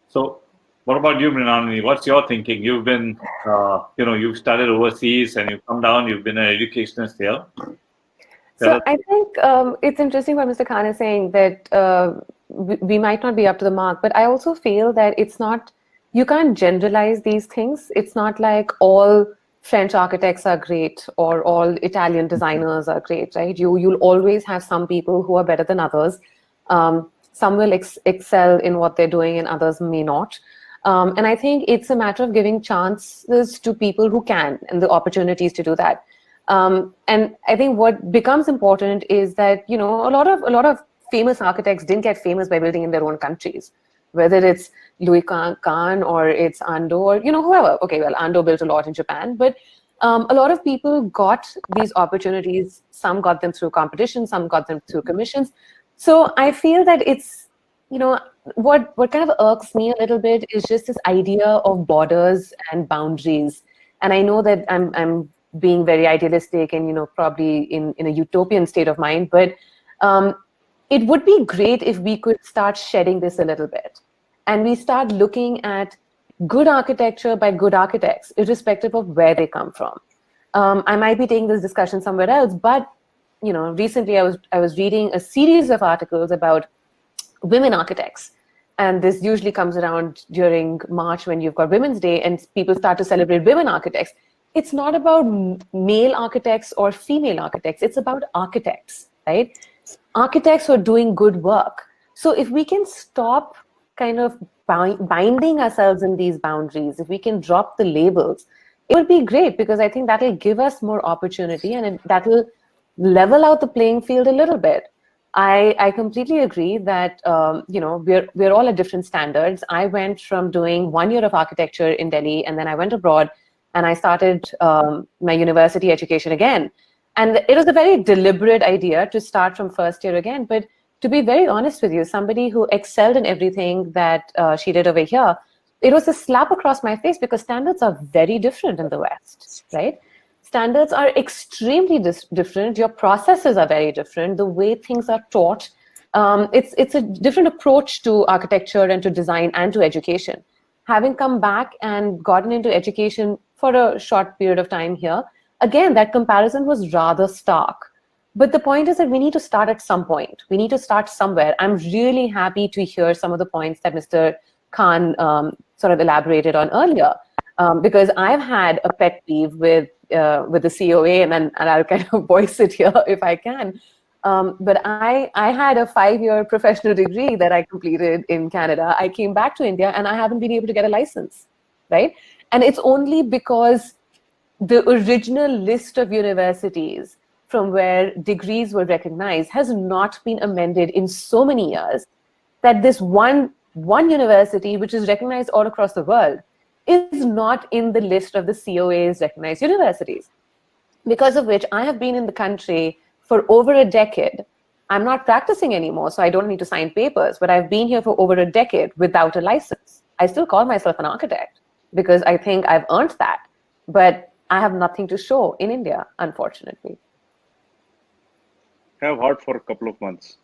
So, what about you, Mrinalini? What's your thinking? You've been, you've studied overseas and you've come down, you've been an educationist here. So I think it's interesting what Mr. Khan is saying, that we might not be up to the mark, but I also feel that it's not, you can't generalize these things. It's not like all French architects are great or all Italian designers are great, right? You'll always have some people who are better than others. Some will excel in what they're doing and others may not. And I think it's a matter of giving chances to people who can and the opportunities to do that. And I think what becomes important is that, a lot of famous architects didn't get famous by building in their own countries, whether it's Louis Kahn or it's Ando or, whoever. Okay, well, Ando built a lot in Japan, but a lot of people got these opportunities. Some got them through competition, some got them through commissions. So I feel that it's, what kind of irks me a little bit is just this idea of borders and boundaries. And I know that I'm being very idealistic and, probably in a utopian state of mind, but it would be great if we could start shedding this a little bit. And we start looking at good architecture by good architects, irrespective of where they come from. I might be taking this discussion somewhere else, but recently I was reading a series of articles about women architects. And this usually comes around during March when you've got Women's Day and people start to celebrate women architects. It's not about male architects or female architects. It's about architects, right? Architects are doing good work. So if we can stop kind of binding ourselves in these boundaries, if we can drop the labels, it would be great, because I think that'll give us more opportunity and that'll level out the playing field a little bit. I completely agree that we're all at different standards. I went from doing 1 year of architecture in Delhi, and then I went abroad and I started my university education again. And it was a very deliberate idea to start from first year again. But to be very honest with you, somebody who excelled in everything that she did over here, it was a slap across my face, because standards are very different in the West, right? Standards are extremely different. Your processes are very different. The way things are taught, it's a different approach to architecture and to design and to education. Having come back and gotten into education for a short period of time here, again, that comparison was rather stark. But the point is that we need to start at some point. We need to start somewhere. I'm really happy to hear some of the points that Mr. Khan sort of elaborated on earlier, because I've had a pet peeve with the COA, and I'll kind of voice it here if I can. But I had a 5-year professional degree that I completed in Canada. I came back to India and I haven't been able to get a license, right? And it's only because the original list of universities from where degrees were recognized has not been amended in so many years that this one university, which is recognized all across the world, is not in the list of the COA's recognized universities. Because of which I have been in the country for over a decade. I'm not practicing anymore, so I don't need to sign papers, but I've been here for over a decade without a license. I still call myself an architect because I think I've earned that, but I have nothing to show in India, unfortunately. Have heart for a couple of months.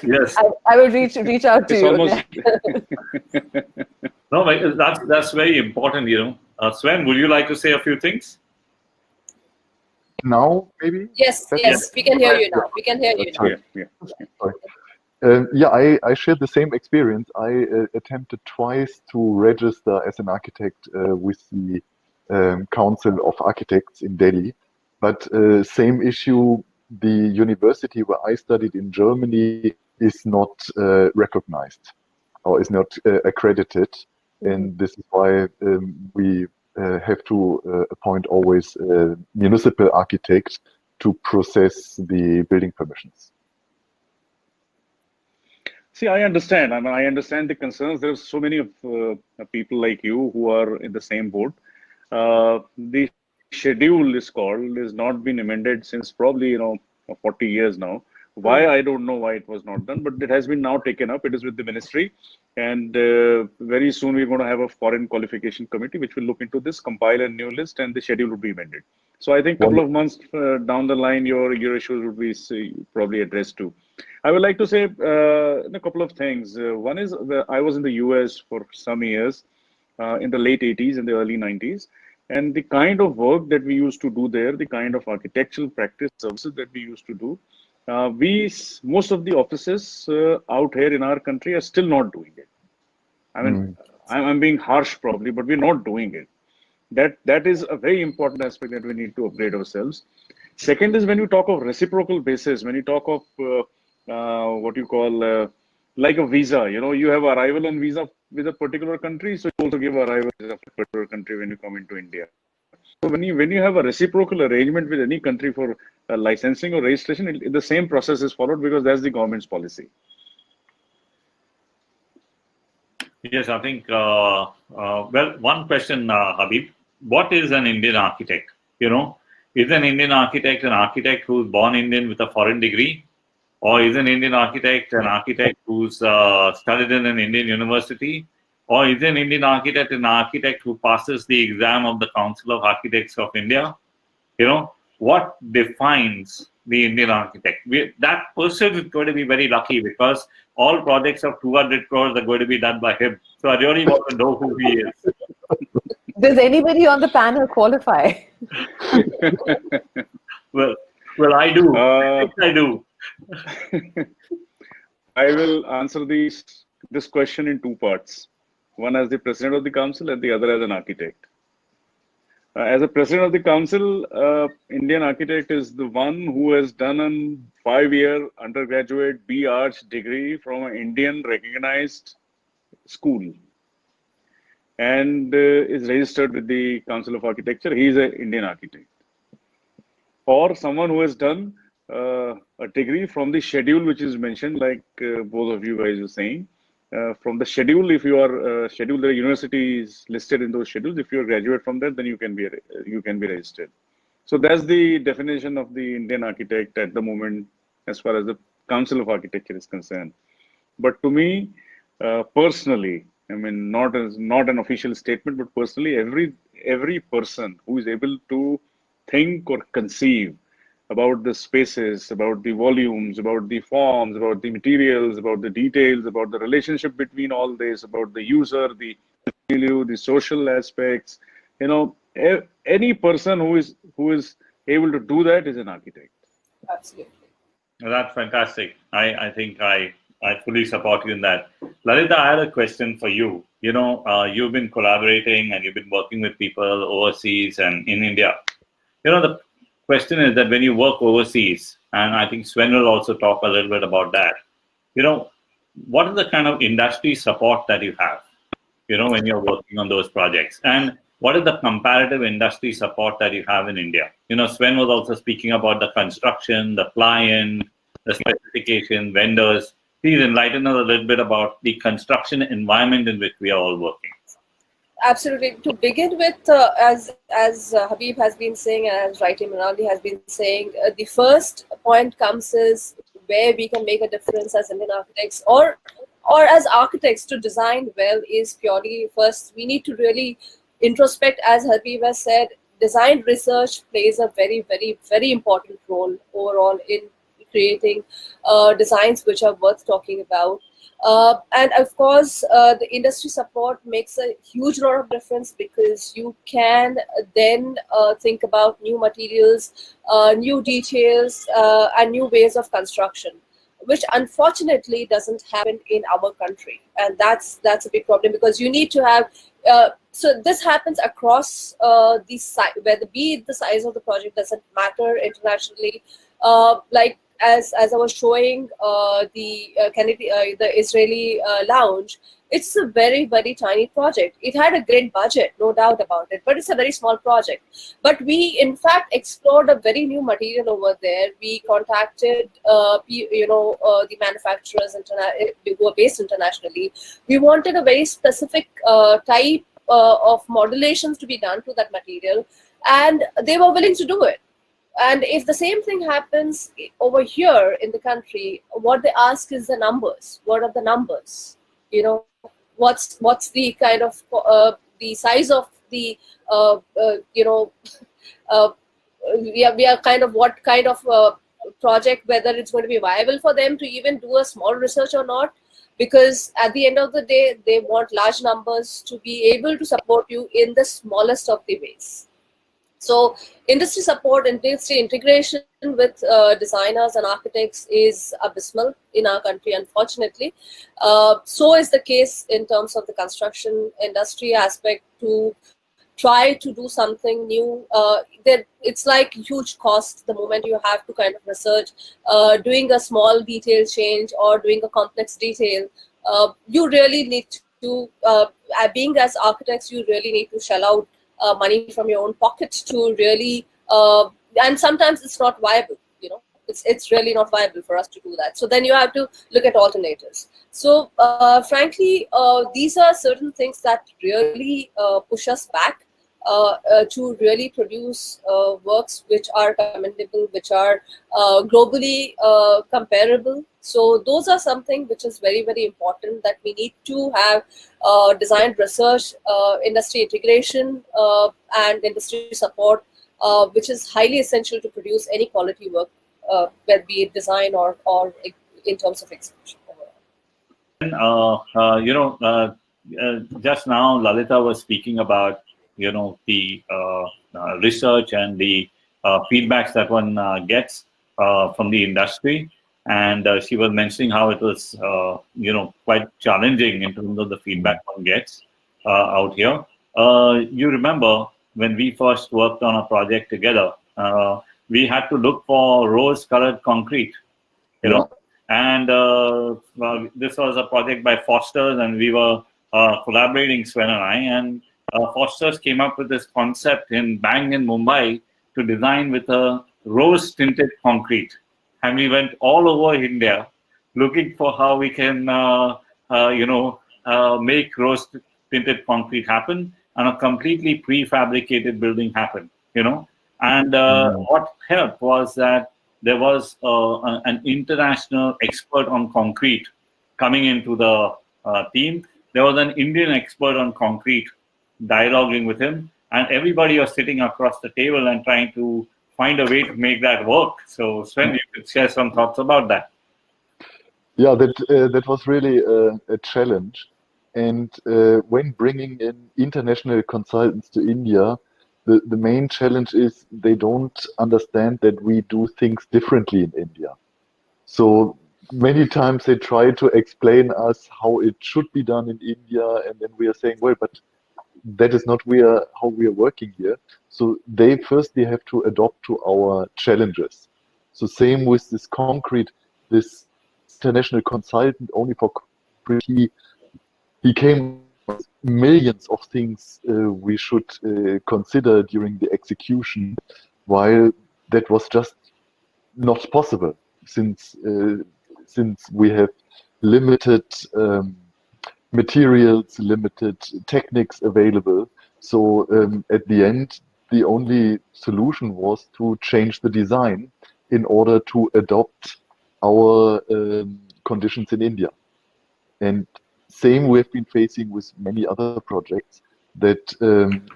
Yes. I will reach out to you. No, that's very important, Sven, would you like to say a few things? Now, maybe? Yes, we can hear you now. We can hear you now. Sorry. I shared the same experience. I attempted twice to register as an architect with the Council of Architects in Delhi. But same issue, the university where I studied in Germany is not recognized or is not accredited. And this is why we have to appoint always a municipal architect to process the building permissions. See, I understand. I mean, I understand the concerns. There's so many of people like you who are in the same boat. The schedule is called has not been amended since probably 40 years now. Why, I don't know why it was not done, but it has been now taken up. It is with the ministry, and very soon we're going to have a foreign qualification committee which will look into this, compile a new list, and the schedule will be amended. So I think a couple of months down the line, your issues will be probably addressed too. I would like to say a couple of things. One is I was in the US for some years in the late 80s and the early 90s. And the kind of work that we used to do there, the kind of architectural practice services that we used to do, most of the offices out here in our country are still not doing it. I mean, I'm being harsh probably, but we're not doing it. That is a very important aspect that we need to upgrade ourselves. Second is when you talk of reciprocal basis, when you talk of what you call like a visa, you have arrival and visa with a particular country, so you also give arrival visa for a particular country when you come into India. So when you have a reciprocal arrangement with any country for licensing or registration, the same process is followed because that's the government's policy. Yes, I think, well, one question, Habeeb. What is an Indian architect? Is an Indian architect an architect who's born Indian with a foreign degree? Or is an Indian architect an architect who's studied in an Indian university? Or is an Indian architect an architect who passes the exam of the Council of Architects of India? What defines the Indian architect? That person is going to be very lucky because all projects of 200 crores are going to be done by him. So I really want to know who he is. Does anybody on the panel qualify? Well, I do. I do. I will answer this question in two parts. One as the president of the council and the other as an architect. As a president of the council, Indian architect is the one who has done a 5-year undergraduate B.Arch degree from an Indian recognized school and is registered with the Council of Architecture. He is an Indian architect. Or someone who has done a degree from the schedule which is mentioned, like both of you guys are saying. From the schedule, if you are scheduled, the university is listed in those schedules. If you are graduate from that, then you can be registered. So that's the definition of the Indian architect at the moment, as far as the Council of Architecture is concerned. But to me, personally, I mean, not an official statement, but personally, every person who is able to think or conceive about the spaces, about the volumes, about the forms, about the materials, about the details, about the relationship between all this, about the user, the value, the social aspects, any person who is able to do that is an architect. Absolutely. That's fantastic. I think I fully support you in that. Lalita, I had a question for you. You've been collaborating and you've been working with people overseas and in India. The question is that when you work overseas, and I think Sven will also talk a little bit about that, what is the kind of industry support that you have, when you're working on those projects? And what is the comparative industry support that you have in India? Sven was also speaking about the construction, the client, the specification, vendors. Please enlighten us a little bit about the construction environment in which we are all working. Absolutely. To begin with, as Habeeb has been saying, and as Mrinalini has been saying, the first point comes is where we can make a difference as Indian architects or as architects to design well is purely first, we need to really introspect, as Habeeb has said. Design research plays a very, very, very important role overall in creating designs which are worth talking about. And of course, the industry support makes a huge lot of difference because you can then think about new materials, new details, and new ways of construction, which unfortunately doesn't happen in our country. And that's a big problem because you need to have, so this happens across the site, where the size of the project doesn't matter internationally. Like as I was showing the Israeli lounge, it's a very, very tiny project. It had a great budget, no doubt about it, but it's a very small project. But we, in fact, explored a very new material over there. We contacted, the manufacturers who are based internationally. We wanted a very specific type of modulations to be done to that material, and they were willing to do it. And if the same thing happens over here in the country, what they ask is the numbers. What are the numbers? What's the kind of the size of the we are kind of what kind of project, whether it's going to be viable for them to even do a small research or not, because at the end of the day, they want large numbers to be able to support you in the smallest of the ways. So industry support, industry integration with designers and architects is abysmal in our country, unfortunately. So is the case in terms of the construction industry aspect. To try to do something new, it's like huge cost the moment you have to kind of research, doing a small detail change or doing a complex detail. You really need to, being as architects, you really need to shell out money from your own pocket to really, and sometimes it's not viable. It's really not viable for us to do that. So then you have to look at alternatives. So frankly, these are certain things that really push us back to really produce works which are commendable, which are globally comparable. So those are something which is very, very important, that we need to have design research, industry integration, and industry support, which is highly essential to produce any quality work, whether be it design or in terms of execution. Just now Lalita was speaking about the research and the feedbacks that one gets from the industry, and she was mentioning how it was quite challenging in terms of the feedback one gets out here. You remember when we first worked on a project together, we had to look for rose-colored concrete, and this was a project by Foster's, and we were collaborating, Sven and I, and Foster's came up with this concept in Mumbai to design with a rose-tinted concrete. And we went all over India looking for how we can, make rose-tinted concrete happen and a completely prefabricated building happen, And what helped was that there was an international expert on concrete coming into the team. There was an Indian expert on concrete dialoguing with him, and everybody was sitting across the table and trying to find a way to make that work. So Sven, you could share some thoughts about that. Yeah, that was really a challenge. And when bringing in international consultants to India, the main challenge is they don't understand that we do things differently in India. So many times they try to explain us how it should be done in India, and then we are saying, well, but that is not how we are working here. So they firstly have to adopt to our challenges. So same with this concrete, this international consultant only for concrete, he came with millions of things we should consider during the execution, while that was just not possible since we have limited materials, limited techniques available. So at the end, the only solution was to change the design in order to adopt our conditions in India. And same we've been facing with many other projects, that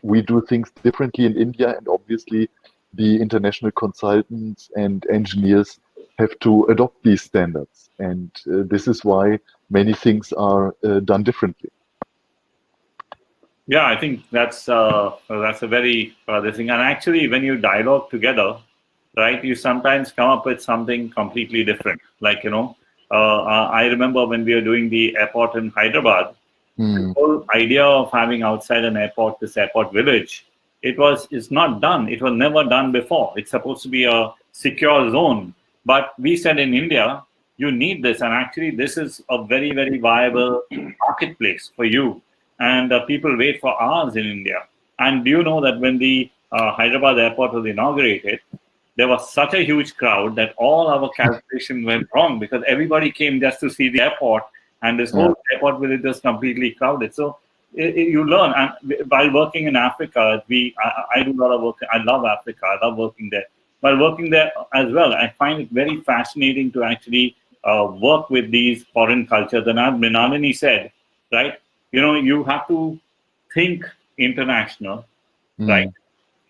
we do things differently in India, and obviously the international consultants and engineers have to adopt these standards. And this is why many things are done differently. Yeah, I think that's a very this thing. And actually, when you dialogue together, right, you sometimes come up with something completely different. Like, I remember when we were doing the airport in Hyderabad, the whole idea of having outside an airport, this airport village, it's not done. It was never done before. It's supposed to be a secure zone. But we said in India, you need this. And actually, this is a very, very viable marketplace for you. And people wait for hours in India. And do you know that when the Hyderabad airport was inaugurated, there was such a huge crowd that all our calculations went wrong, because everybody came just to see the airport, and this whole airport village was completely crowded. So you learn. And while working in Africa, I do a lot of work. I love Africa. I love working there. While working there as well, I find it very fascinating to actually work with these foreign cultures. And as Mrinalini said, right, you have to think international, right?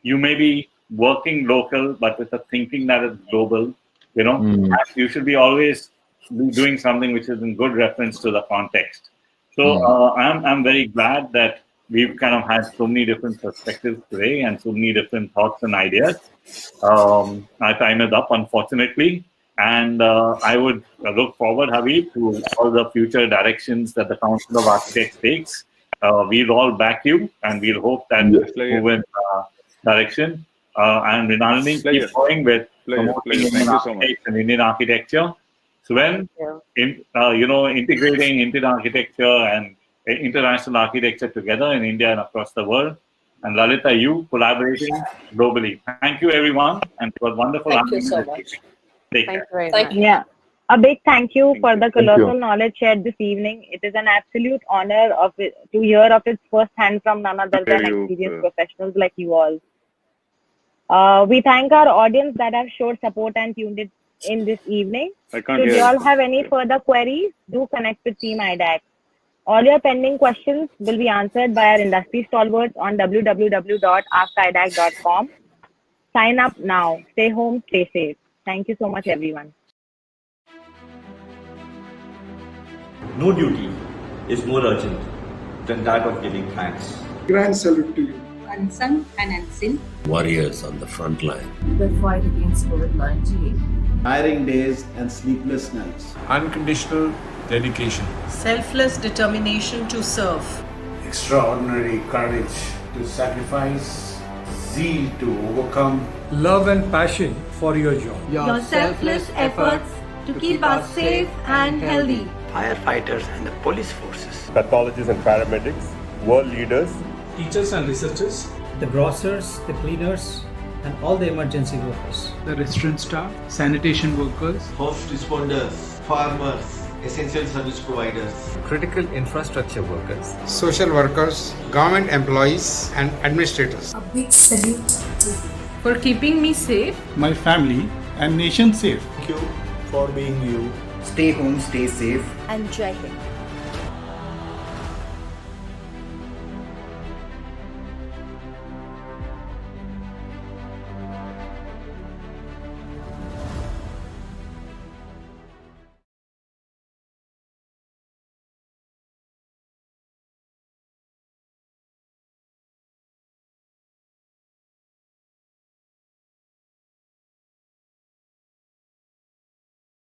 You may be working local, but with a thinking that is global. You should be always doing something which is in good reference to the context. So I'm very glad that we've kind of had so many different perspectives today and so many different thoughts and ideas. Our time is up, unfortunately. And I would look forward, Habeeb, to all the future directions that the Council of Architects takes. We'll all back you, and we'll hope that move in direction. And Mrinalini, keep going with promoting Indian architects and Indian architecture. Sven, integrating Indian architecture and international architecture together in India and across the world. And Lalita, you collaborating globally. Thank you, everyone, and it was wonderful. Thank you so much. Take care. Thank you. Yeah. A big thank you for the colossal knowledge shared this evening. It is an absolute honor to hear of it firsthand from none other than experienced professionals like you all. We thank our audience that have showed support and tuned in this evening. Should you all have any further queries, do connect with Team iDAC. All your pending questions will be answered by our industry stalwarts on www.askidac.com. Sign up now. Stay home, stay safe. Thank you so much, everyone. No duty is more urgent than that of giving thanks. Grand salute to you. Unsung and unseen warriors on the front line. The fight against COVID-19. Tiring days and sleepless nights. Unconditional dedication. Selfless determination to serve. Extraordinary courage to sacrifice. Zeal to overcome. Love and passion for your job. Your selfless efforts to keep us safe and healthy. Firefighters and the police forces. Pathologists and paramedics, world leaders. Teachers and researchers. The grocers, the cleaners, and all the emergency workers. The restaurant staff, sanitation workers. First responders, farmers, essential service providers. Critical infrastructure workers. Social workers, government employees, and administrators. A big salute to you. For keeping me safe, my family, and nation safe. Thank you for being you. Stay home, stay safe. And Jai Hind.